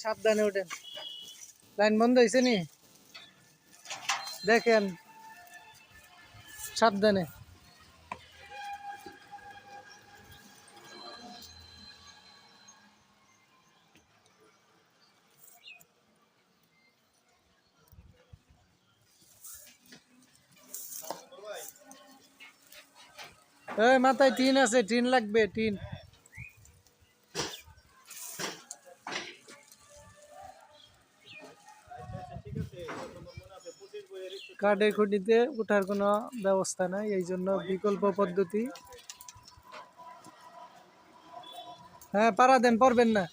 সাবধানে ওঠেন। লাইন বন্ধ হয়েছে নি, দেখেন সাবধানে। মাথায় টিন আছে, টিন লাগবে, টিন। কাঠের খুঁটিতে ওঠার কোনো ব্যবস্থা নাই, এই জন্য বিকল্প পদ্ধতি। হ্যাঁ পাড়া দেন, পড়বেন না।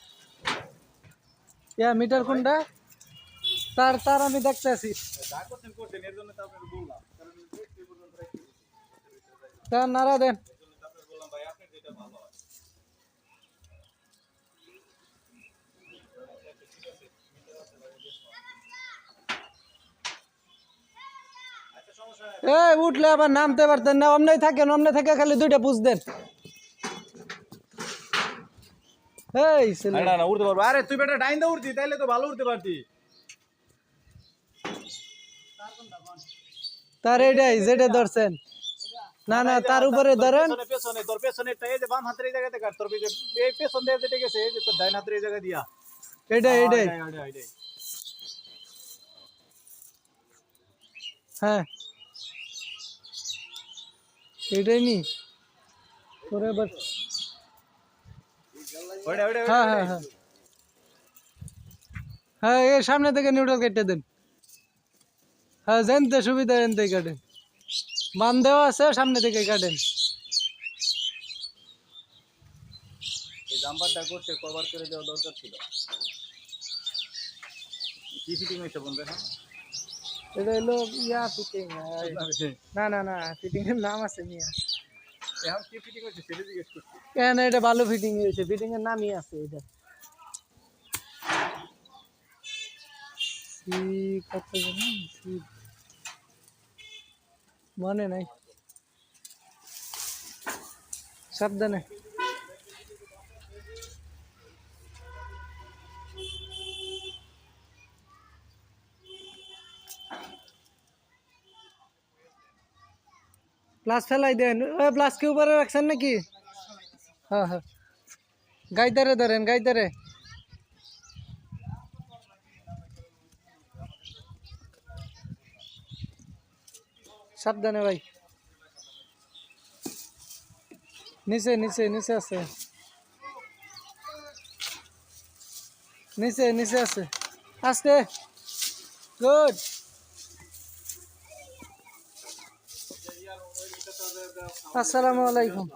মিটার কোনটা? তার তার আমি দেখতেছি। তার নাড়া দেন। উঠলে আবার নামতে পারতেন না, অমনে থাকেন, অমনে থেকে খালি দুইটা পুষ দেন। উঠতে পারবো। আরে তুই বেটা ডাইন দা উঠতি, তাইলে তো ভালো উঠতে পারতি। তার এইটাই যেটা ধরছেন, না না তার উপরে ধরেন। পেছনে তোর পেছনেরটা, এই যে বাম হাতের এই জায়গাতে কাট, তোর এই পেছন দিয়ে যেটা গেছে, এই যে তোর ডাইন হাতের এই জায়গা দিয়া। এইটাই এইটাই। হ্যাঁ এইটাই নি করে বাস। হ্যাঁ হ্যাঁ হ্যাঁ হ্যাঁ, এই সামনে থেকে নিউট্রাল কেটে দেন। হ্যাঁ জানতে সুবিধা, এনতেই কাটেন, মান দেওয়া আছে, সামনে থেকে কাটেন। এই জাম্পারটা করতে কভার করে দেওয়া দরকার ছিল। কি ফিটিং হয়েছে বন্ধু? এটা হলো ইয়া ফিটিং। না না না, ফিটিং এর নাম আছে মিয়া। এখন কি ফিটিং হয়েছে সেটা জিজ্ঞেস করছি। কেন এটা ভালো ফিটিং হয়েছে, ফিটিং এর নামই আছে এটা। কত মনে নাই, সাবধানে। প্লাস ফেলাই দেন। প্লাস কি উপরে রাখছেন নাকি? হ্যাঁ হ্যাঁ, গাইদারে ধরেন, গাইদারে। সাবধানে ভাই, নিচে নিচে নিচে আছে, নিচে নিচে আছে, আস্তে। গুড। আসসালামু আলাইকুম।